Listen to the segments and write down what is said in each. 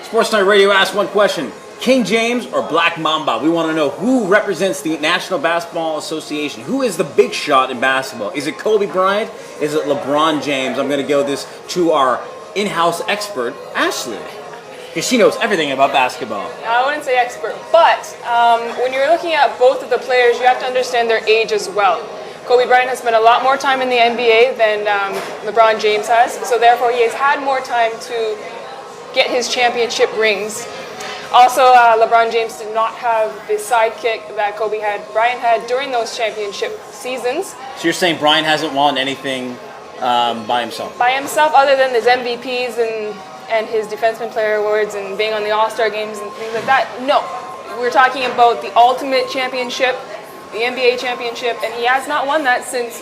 Sports Night Radio asks one question. King James or Black Mamba? We want to know who represents the National Basketball Association. Who is the big shot in basketball? Is it Kobe Bryant? Is it LeBron James? I'm going to go this to our in-house expert, Ashley, because she knows everything about basketball. I wouldn't say expert, but when you're looking at both of the players, you have to understand their age as well. Kobe Bryant has spent a lot more time in the NBA than LeBron James has, so therefore he has had more time to get his championship rings. Also, LeBron James did not have the sidekick that Bryant had during those championship seasons. So you're saying Bryant hasn't won anything by himself? By himself, other than his MVPs and his Defenseman Player Awards and being on the All-Star games and things like that, no. We're talking about the ultimate championship, the NBA championship, and he has not won that since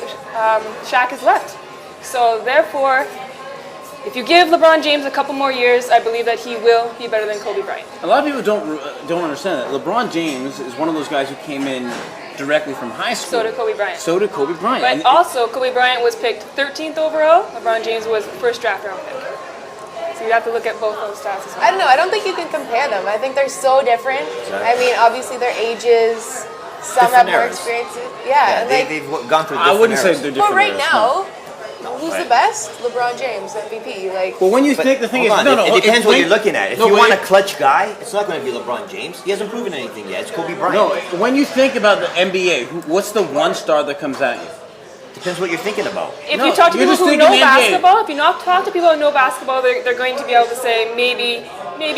Shaq has left. So therefore, if you give LeBron James a couple more years, I believe that he will be better than Kobe Bryant. A lot of people don't understand that. LeBron James is one of those guys who came in directly from high school. So did Kobe Bryant. So did Kobe Bryant. But also, Kobe Bryant was picked 13th overall. LeBron James was first draft round pick. So you have to look at both those stats as well. I don't know. I don't think you can compare them. I think they're so different. Exactly. I mean, obviously their ages. Some Different have more eras. experience. Yeah, and they've gone through different I wouldn't say eras. they're different. But right eras, now, no. who's right. the best? LeBron James, MVP. Like, Well, when you think the thing is, Hold on, it depends what think- you're looking at. If no, you wait. want a clutch guy, it's not going to be LeBron James. He hasn't proven anything yet. It's Kobe Bryant. No, when you think about the NBA, what's the one star that comes at you? Depends what you're thinking about. If No, you talk to you're people just who thinking know NBA. basketball, if you not talk to people who know basketball, they're going to be able to say maybe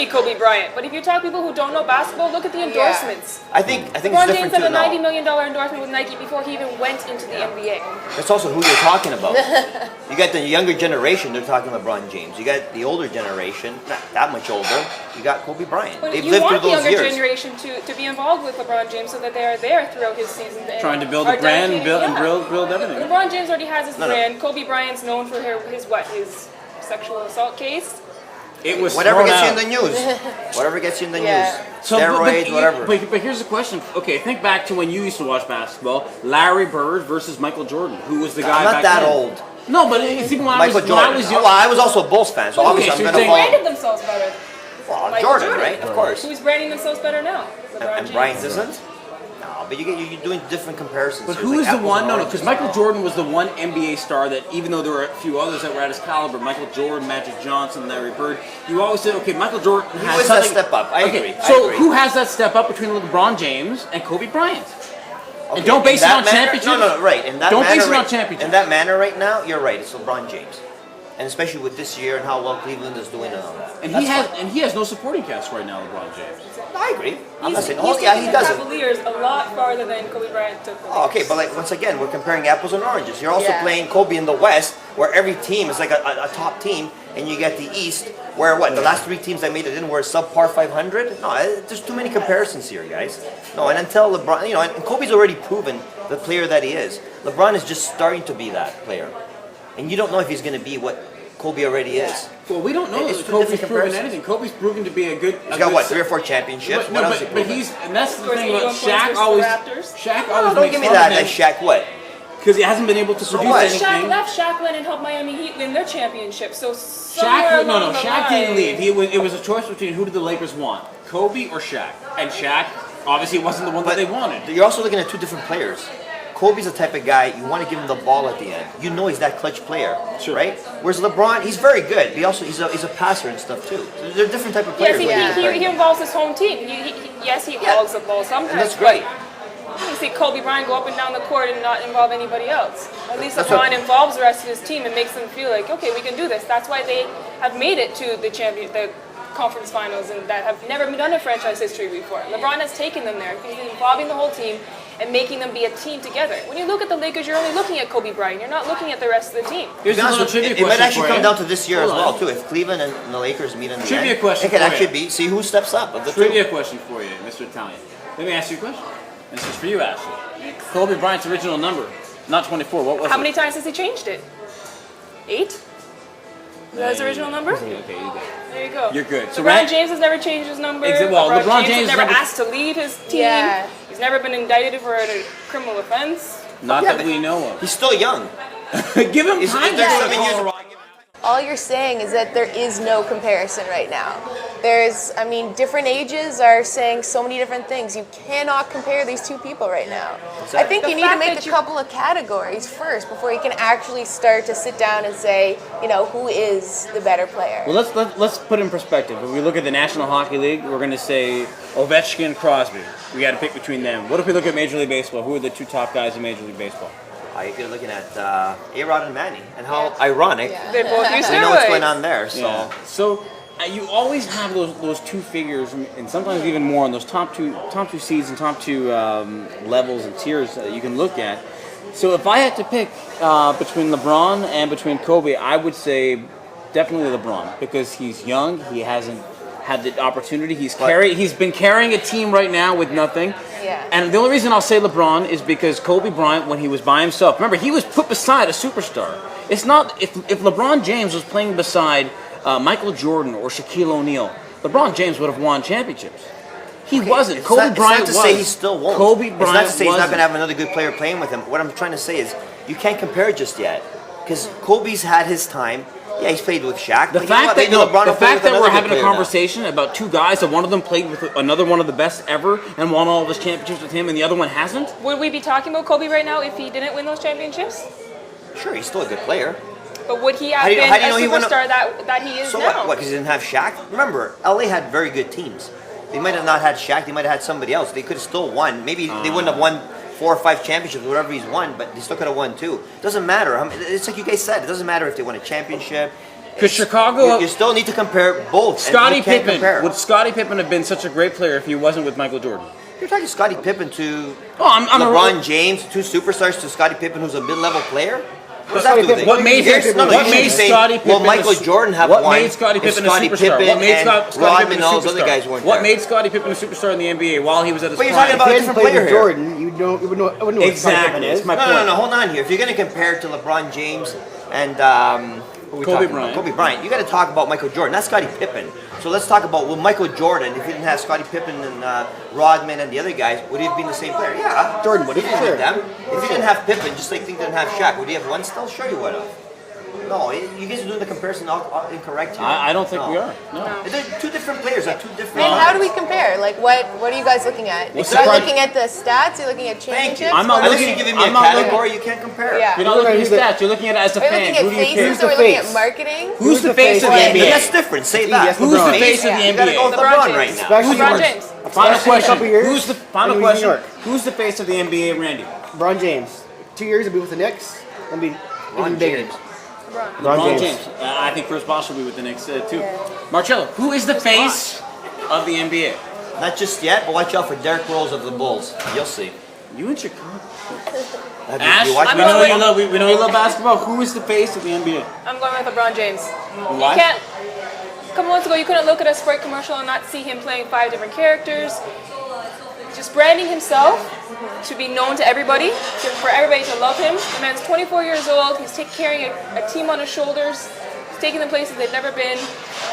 Kobe Bryant. But if you talk to people who don't know basketball, look at the endorsements. I think it's LeBron different James had too. a $90 No. million endorsement with Nike before he even went into the NBA. That's also who you're talking about. You got the younger generation, they're talking LeBron James. You got the older generation, not that much older, you got Kobe Bryant. But They've you lived through want the those younger years. generation to be involved with LeBron James so that they are there throughout his season. And Trying to build are a brand and dedicated- build everything. LeBron James already has his No. brand. Kobe Bryant's known for his sexual assault case. It was Whatever thrown gets you out. in the news. Whatever gets you in the Yeah. news. So, Steroids, whatever. But here's the question. Okay, think back to when you used to watch basketball. Larry Bird versus Michael Jordan. Who was the guy I'm not back that then? old. No, but it's even when Michael I was Jordan. young. Well, I was also a Bulls fan, so Okay, obviously so I'm you're going to saying- follow. Branded themselves better. Well, Michael Jordan, Jordan. right? Of course. Who's branding themselves better now? LeBron And James. Bryant isn't? No, but you're doing different comparisons. But There's who like is the apples one? and No, oranges. because Michael Jordan was the one NBA star that, even though there were a few others that were at his caliber, Michael Jordan, Magic Johnson, Larry Bird, you always said, okay, Michael Jordan He has was that something. step up. I Okay, agree. I so agree. who has that step up between LeBron James and Kobe Bryant? Okay, And don't base in it that on manner- championships. No, right. In that Don't manner, base it on right, championships. In that manner right now, you're right. It's LeBron James. And especially with this year and how well Cleveland is doing. And that's he has no supporting cast right now, LeBron James. I agree. I'm He's not saying, taken yeah, he the doesn't. Cavaliers a lot farther than Kobe Bryant took them. Oh, okay, but like once again, we're comparing apples and oranges. You're also Yeah. playing Kobe in the West, where every team is like a top team, and you get the East, where what the last three teams that made it in were subpar 500. No, there's too many comparisons here, guys. No, and until LeBron, and Kobe's already proven the player that he is. LeBron is just starting to be that player, and you don't know if he's going to be what Kobe already is. Well, we don't know It's that two Kobe's different proven comparisons. anything. Kobe's proven to be a good. He's got what 3 or 4 championships. No, What else? but he's, and that's the Scores thing about 81 points Shaq versus always. the Raptors. Shaq No, always don't makes give me fun that. of him That's Shaq. What? because he hasn't been able to produce what? anything. Shaq left. Shaq went and helped Miami Heat win their championship. So Shaq, no, somewhere Shaq along didn't the leave. line- It was a choice between who did the Lakers want, Kobe or Shaq, and Shaq obviously wasn't the one that But they wanted. you're also looking at two different players. Kobe's the type of guy you want to give him the ball at the end. You know he's that clutch player, Sure. right? Whereas LeBron, he's very good. But he's a passer and stuff too. So they're different type of Yes, players. he, when you're he, comparing he them. involves his home team. Yes, he hogs the ball sometimes. And that's great. but You see Kobe Bryant go up and down the court and not involve anybody else. At least That's LeBron what- involves the rest of his team and makes them feel like, okay, we can do this. That's why they have made it to the conference finals and that have never been done in franchise history before. LeBron has taken them there. He's involving the whole team and making them be a team together. When you look at the Lakers, you're only looking at Kobe Bryant. You're not looking at the rest of the team. Here's To a be little honest with you, trivia it might question actually for come you. down to this year as Hold well on. too. If Cleveland and the Lakers meet in the Trivia end, question it could for actually you. be see who steps up of the Trivia two. question for you, Mr. Italian. Let me ask you a question. This is for you, Ashley. Kobe Bryant's original number, not 24. What was How it? many times has he changed it? 8? Is that his original number? Okay, you go. There you go. You're good. So LeBron Ran- James has never changed his number. Well, LeBron James has never never- asked to leave his team. Yeah. He's never been indicted for a criminal offense. Not Yeah, that but we know of. He's still young. Give him He's time. there's to 7 years. Colorado. all you're saying is that there is no comparison right now. Different ages are saying so many different things. You cannot compare these two people right now. I think you need to make a couple of categories first before you can actually start to sit down and say, who is the better player. Well, let's put it in perspective. If we look at the National Hockey League, we're going to say Ovechkin, Crosby. We got to pick between them. What if we look at Major League Baseball? Who are the two top guys in Major League Baseball? You're looking at A-Rod and Manny, and how ironic. They both use We know what's going steroids. on there. So Yeah. So you always have those two figures, and sometimes even more on those top two seeds and top two levels and tiers that you can look at. So if I had to pick between LeBron and between Kobe, I would say definitely LeBron, because he's young. He hasn't had the opportunity. He's been carrying a team right now with nothing. Yeah. And the only reason I'll say LeBron is because Kobe Bryant, when he was by himself, remember, he was put beside a superstar. It's not, if LeBron James was playing beside Michael Jordan or Shaquille O'Neal, LeBron James would have won championships. He wasn't. It's Kobe not, Bryant it's not to was. say he still won't. Kobe Bryant It's not to say he's not wasn't. going to have another good player playing with him. What I'm trying to say is you can't compare just yet, because Kobe's had his time. Yeah, he's played with Shaq. The but fact maybe LeBron will play with that another we're good having a player now. conversation about two guys, that one of them played with another one of the best ever and won all of his championships with him, and the other one hasn't. Would we be talking about Kobe right now if he didn't win those championships? Sure, he's still a good player. But would he have How do you been know a he won a- superstar that he is So now? what? Because he didn't have Shaq? Remember, LA had very good teams. They might have not had Shaq. They might have had somebody else. They could have still won. Maybe they wouldn't have won 4 or 5 championships, whatever he's won, but they still could have won 2. Doesn't matter. It's like you guys said. It doesn't matter if they won a championship. Because Chicago, You still need to compare both. and Scottie you can't Pippen, compare. would Scottie Pippen have been such a great player if he wasn't with Michael Jordan? You're talking Scottie Pippen to Oh, I'm LeBron James, 2 superstars to Scottie Pippen, who's a mid-level player. What does that Scottie do with it? What made Here's- no, no, what you made should say, Scottie Pippen? Well, Michael Jordan have what won. made Scottie and Pippen a Scottie superstar? Pippen What made and Scottie Rodman Pippen and a all those superstar? other guys weren't What there. made Scottie Pippen a superstar in the NBA while he was at his But you're prime? talking about a If he different hadn't played player with here. Jordan, you wouldn't know what Scottie Pippen Exactly. is. That's my No, point. no, no. Hold on here. If you're going to compare it to LeBron James and who we Kobe talking about? Bryant. Kobe Bryant, you got to talk about Michael Jordan. That's Scottie Pippen. So let's talk about Michael Jordan. If he didn't have Scottie Pippen and Rodman and the other guys, would he have been the same player? Yeah, Jordan would have, He didn't sure. need them. If he didn't have Pippen, just like he didn't have Shaq, would he have won still? Sure, he would have. No, you guys are doing the comparison all incorrect here. I don't think No. we are. No. They're 2 different players at 2 different. And how do we compare? Like, what are you guys looking at? What's Are you the looking at the stats? Are you looking at Thank you. championships? I'm not What- Unless looking- you're giving me I'm a not looking- category, you can't compare. Yeah. You're not looking at Who's stats. You're looking at it as a Are you fan. looking Who at do you faces pick? or are we looking face? at marketing? Who's the face of the face? NBA? That's different. Say that. Yes, Who's the LeBron. face of Yeah. the You gotta go with NBA? LeBron LeBron James. right now. Especially LeBron when- James. Final Especially in a question. couple years Who's the final when he was in New question? York. Who's the face of the NBA, Randy? LeBron James. 2 years he'll be with the Knicks. It'll be even bigger. James. LeBron LeBron James. James. I think Chris Bosh will be with the Knicks too. Marcello, who is the face of the NBA? Not just yet, but watch out for Derrick Rose of the Bulls. You'll see. You in Chicago? Have Ash, you watched we know going you love. We know you love basketball. Who is the face of the NBA? I'm going with LeBron James. Why? You can't. A couple months ago, you couldn't look at a Sprite commercial and not see him playing 5 different characters. Just branding himself to be known to everybody, for everybody to love him. The man's 24 years old. He's carrying a team on his shoulders. He's taking them places they've never been.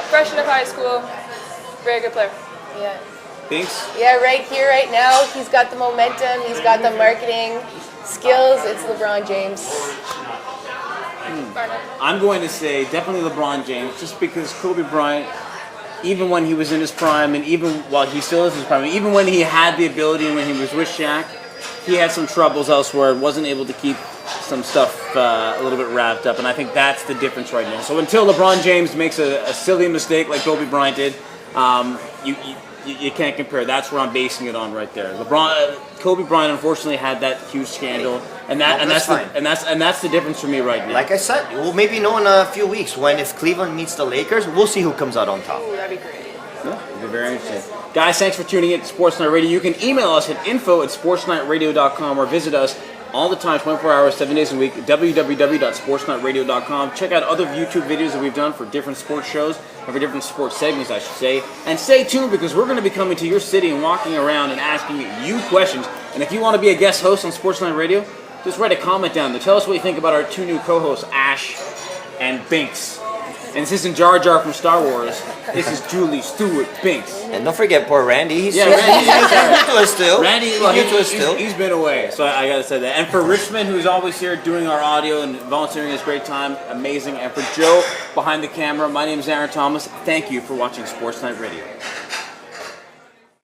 Fresh out of high school. Very good player. Yeah. Binks. Yeah, right here, right now, he's got the momentum, he's got the marketing skills. It's LeBron James. Barnett. I'm going to say definitely LeBron James, just because Kobe Bryant, even when he was in his prime, and even while he still is in his prime, even when he had the ability and when he was with Shaq, he had some troubles elsewhere and wasn't able to keep some stuff a little bit wrapped up. And I think that's the difference right now. So until LeBron James makes a silly mistake like Kobe Bryant did, you can't compare. That's where I'm basing it on right there. Kobe Bryant unfortunately had that huge scandal, and that's fine. the difference for me right now. Like I said, we'll maybe know in a few weeks when if Cleveland meets the Lakers, we'll see who comes out on top. Ooh, that'd be great. Yeah, it'll be very interesting. Guys, thanks for tuning in to Sports Night Radio. You can email us at info@sportsnightradio.com or visit us all the time, 24 hours, 7 days a week, www.sportsnightradio.com. Check out other YouTube videos that we've done for different sports shows, and for different sports segments, I should say. And stay tuned, because we're going to be coming to your city and walking around and asking you questions. And if you want to be a guest host on Sports Night Radio, just write a comment down there. Tell us what you think about our 2 new co-hosts, Ash and Binks. And this isn't Jar Jar from Star Wars. This is Julie Stewart Binks. And don't forget poor Randy. He's Yeah, new Randy. to us still. Randy, he's well, new to us still. he's been away, so I gotta say that. And for Richmond, who's always here doing our audio and volunteering his great time, amazing. And for Joe, behind the camera, my name is Aaron Thomas. Thank you for watching Sports Night Radio.